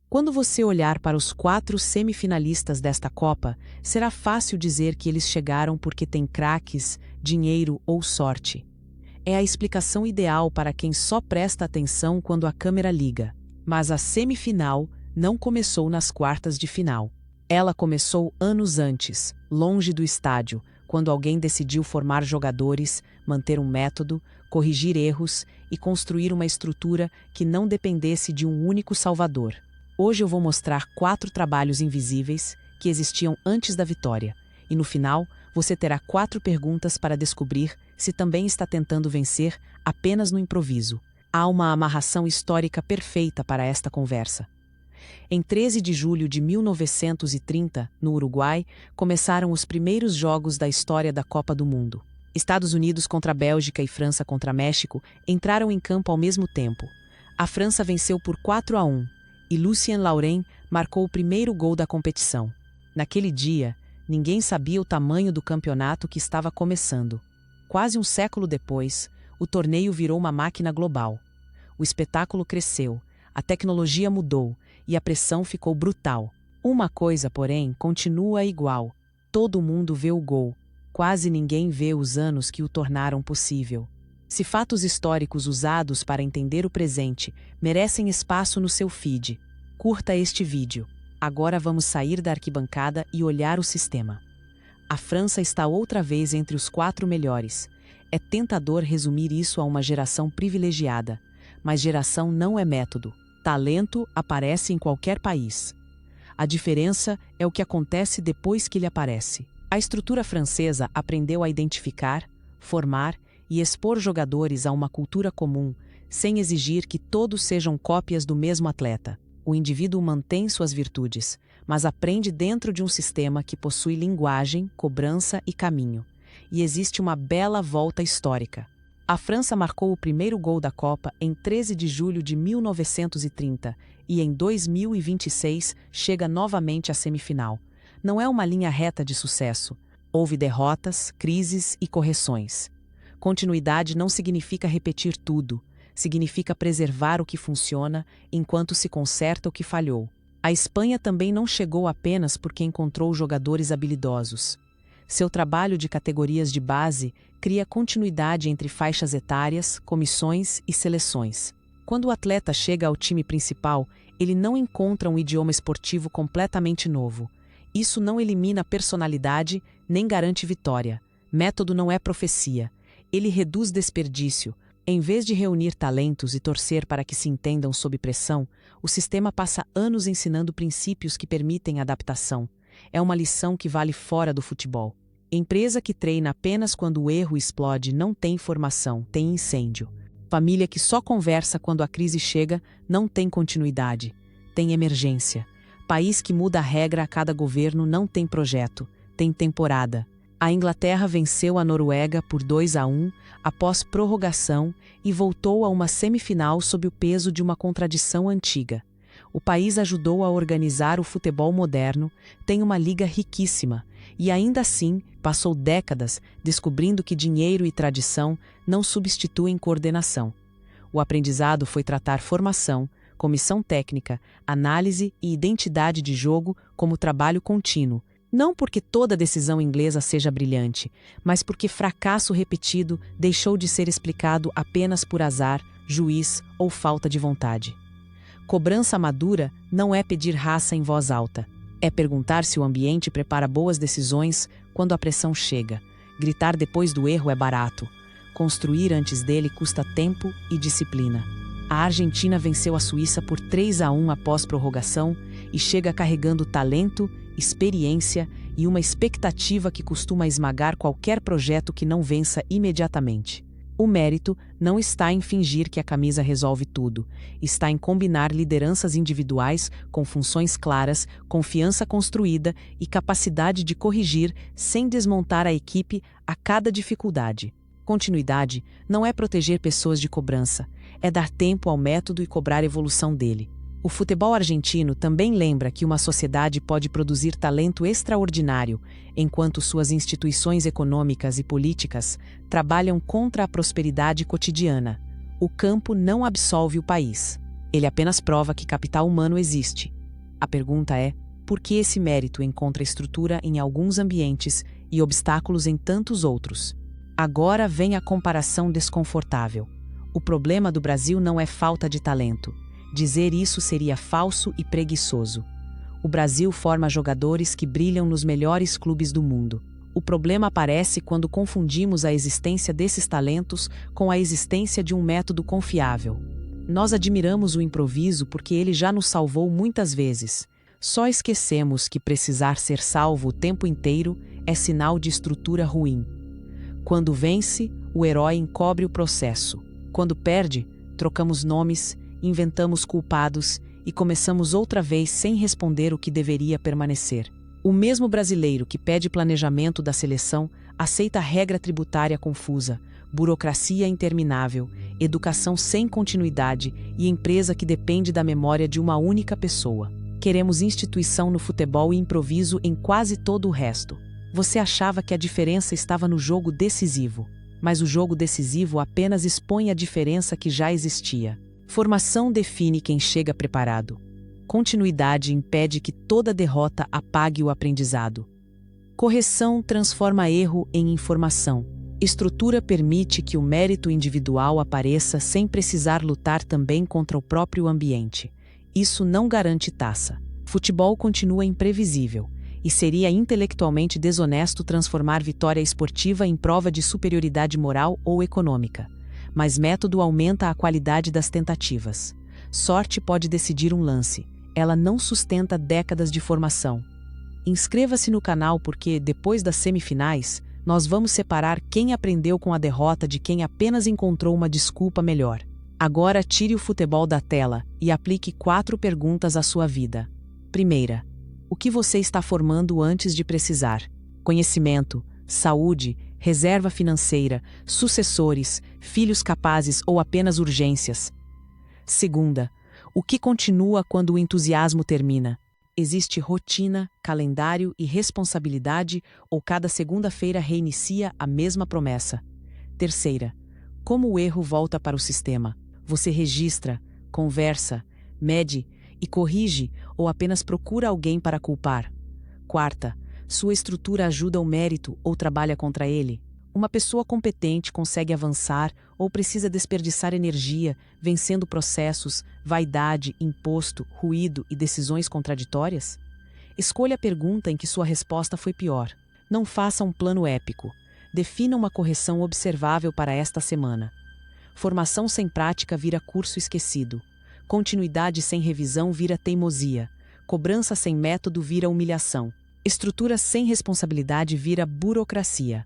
Quando você olhar para os 4 semifinalistas desta Copa, será fácil dizer que eles chegaram porque têm craques, dinheiro ou sorte. É a explicação ideal para quem só presta atenção quando a câmera liga. Mas a semifinal não começou nas quartas de final. Ela começou anos antes, longe do estádio, quando alguém decidiu formar jogadores, manter um método, corrigir erros e construir uma estrutura que não dependesse de um único salvador. Hoje eu vou mostrar 4 trabalhos invisíveis que existiam antes da vitória, e no final você terá 4 perguntas para descobrir se também está tentando vencer apenas no improviso. Há uma amarração histórica perfeita para esta conversa. Em 13 de julho de 1930, no Uruguai, começaram os primeiros jogos da história da Copa do Mundo. Estados Unidos contra a Bélgica e França contra México entraram em campo ao mesmo tempo. A França venceu por 4-1 e Lucien Laurent marcou o primeiro gol da competição. Naquele dia, ninguém sabia o tamanho do campeonato que estava começando. Quase um século depois, o torneio virou uma máquina global. O espetáculo cresceu, a tecnologia mudou e a pressão ficou brutal. Uma coisa, porém, continua igual. Todo mundo vê o gol. Quase ninguém vê os anos que o tornaram possível. Se fatos históricos usados para entender o presente merecem espaço no seu feed, curta este vídeo. Agora vamos sair da arquibancada e olhar o sistema. A França está outra vez entre os 4 melhores. É tentador resumir isso a uma geração privilegiada, mas geração não é método. Talento aparece em qualquer país. A diferença é o que acontece depois que ele aparece. A estrutura francesa aprendeu a identificar, formar e expor jogadores a uma cultura comum, sem exigir que todos sejam cópias do mesmo atleta. O indivíduo mantém suas virtudes, mas aprende dentro de um sistema que possui linguagem, cobrança e caminho. E existe uma bela volta histórica. A França marcou o primeiro gol da Copa em 13 de julho de 1930 e em 2026 chega novamente à semifinal. Não é uma linha reta de sucesso. Houve derrotas, crises e correções. Continuidade não significa repetir tudo, significa preservar o que funciona enquanto se conserta o que falhou. A Espanha também não chegou apenas porque encontrou jogadores habilidosos. Seu trabalho de categorias de base cria continuidade entre faixas etárias, comissões e seleções. Quando o atleta chega ao time principal, ele não encontra um idioma esportivo completamente novo. Isso não elimina personalidade nem garante vitória. Método não é profecia. Ele reduz desperdício. Em vez de reunir talentos e torcer para que se entendam sob pressão, o sistema passa anos ensinando princípios que permitem adaptação. É uma lição que vale fora do futebol. Empresa que treina apenas quando o erro explode não tem formação, tem incêndio. Família que só conversa quando a crise chega não tem continuidade, tem emergência. País que muda a regra a cada governo não tem projeto, tem temporada. A Inglaterra venceu a Noruega por 2-1 após prorrogação e voltou a uma semifinal sob o peso de uma contradição antiga. O país ajudou a organizar o futebol moderno, tem uma liga riquíssima e ainda assim passou décadas descobrindo que dinheiro e tradição não substituem coordenação. O aprendizado foi tratar formação, comissão técnica, análise e identidade de jogo como trabalho contínuo. Não porque toda decisão inglesa seja brilhante, mas porque fracasso repetido deixou de ser explicado apenas por azar, juiz ou falta de vontade. Cobrança madura não é pedir raça em voz alta. É perguntar se o ambiente prepara boas decisões quando a pressão chega. Gritar depois do erro é barato. Construir antes dele custa tempo e disciplina. A Argentina venceu a Suíça por 3-1 após prorrogação e chega carregando talento, experiência e uma expectativa que costuma esmagar qualquer projeto que não vença imediatamente. O mérito não está em fingir que a camisa resolve tudo, está em combinar lideranças individuais com funções claras, confiança construída e capacidade de corrigir sem desmontar a equipe a cada dificuldade. Continuidade não é proteger pessoas de cobrança, é dar tempo ao método e cobrar evolução dele. O futebol argentino também lembra que uma sociedade pode produzir talento extraordinário, enquanto suas instituições econômicas e políticas trabalham contra a prosperidade cotidiana. O campo não absolve o país. Ele apenas prova que capital humano existe. A pergunta é: por que esse mérito encontra estrutura em alguns ambientes e obstáculos em tantos outros? Agora vem a comparação desconfortável. O problema do Brasil não é falta de talento. Dizer isso seria falso e preguiçoso. O Brasil forma jogadores que brilham nos melhores clubes do mundo. O problema aparece quando confundimos a existência desses talentos com a existência de um método confiável. Nós admiramos o improviso porque ele já nos salvou muitas vezes. Só esquecemos que precisar ser salvo o tempo inteiro é sinal de estrutura ruim. Quando vence, o herói encobre o processo. Quando perde, trocamos nomes, inventamos culpados e começamos outra vez sem responder o que deveria permanecer. O mesmo brasileiro que pede planejamento da seleção aceita regra tributária confusa, burocracia interminável, educação sem continuidade e empresa que depende da memória de uma única pessoa. Queremos instituição no futebol e improviso em quase todo o resto. Você achava que a diferença estava no jogo decisivo, mas o jogo decisivo apenas expõe a diferença que já existia. Formação define quem chega preparado. Continuidade impede que toda derrota apague o aprendizado. Correção transforma erro em informação. Estrutura permite que o mérito individual apareça sem precisar lutar também contra o próprio ambiente. Isso não garante taça. Futebol continua imprevisível, e seria intelectualmente desonesto transformar vitória esportiva em prova de superioridade moral ou econômica. Mas método aumenta a qualidade das tentativas. Sorte pode decidir um lance. Ela não sustenta décadas de formação. Inscreva-se no canal porque, depois das semifinais, nós vamos separar quem aprendeu com a derrota de quem apenas encontrou uma desculpa melhor. Agora tire o futebol da tela e aplique 4 perguntas à sua vida. Primeira: o que você está formando antes de precisar? Conhecimento, saúde, reserva financeira, sucessores, filhos capazes ou apenas urgências? Segunda: o que continua quando o entusiasmo termina? Existe rotina, calendário e responsabilidade ou cada segunda-feira reinicia a mesma promessa? Terceira: como o erro volta para o sistema? Você registra, conversa, mede e corrige ou apenas procura alguém para culpar? Quarta: sua estrutura ajuda o mérito ou trabalha contra ele? Uma pessoa competente consegue avançar ou precisa desperdiçar energia, vencendo processos, vaidade, imposto, ruído e decisões contraditórias? Escolha a pergunta em que sua resposta foi pior. Não faça um plano épico. Defina uma correção observável para esta semana. Formação sem prática vira curso esquecido. Continuidade sem revisão vira teimosia. Cobrança sem método vira humilhação. Estrutura sem responsabilidade vira burocracia.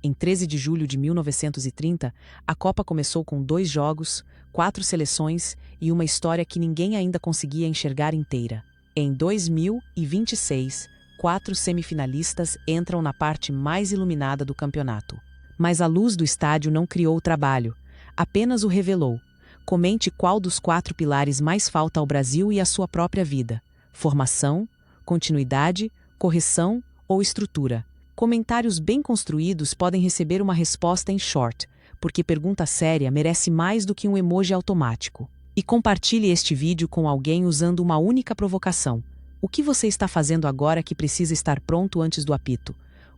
Em 13 de julho de 1930, a Copa começou com 2 jogos, 4 seleções e uma história que ninguém ainda conseguia enxergar inteira. Em 2026, 4 semifinalistas entram na parte mais iluminada do campeonato. Mas a luz do estádio não criou o trabalho, apenas o revelou. Comente qual dos 4 pilares mais falta ao Brasil e à sua própria vida: formação, continuidade, correção ou estrutura. Comentários bem construídos podem receber uma resposta em short, porque pergunta séria merece mais do que um emoji automático. E compartilhe este vídeo com alguém usando uma única provocação. O que você está fazendo agora que precisa estar pronto antes do apito?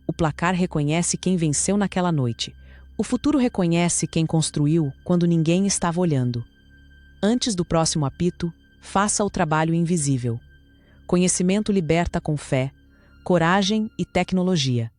O placar reconhece quem venceu naquela noite. O futuro reconhece quem construiu quando ninguém estava olhando. Antes do próximo apito, faça o trabalho invisível. Conhecimento liberta com fé, coragem e tecnologia.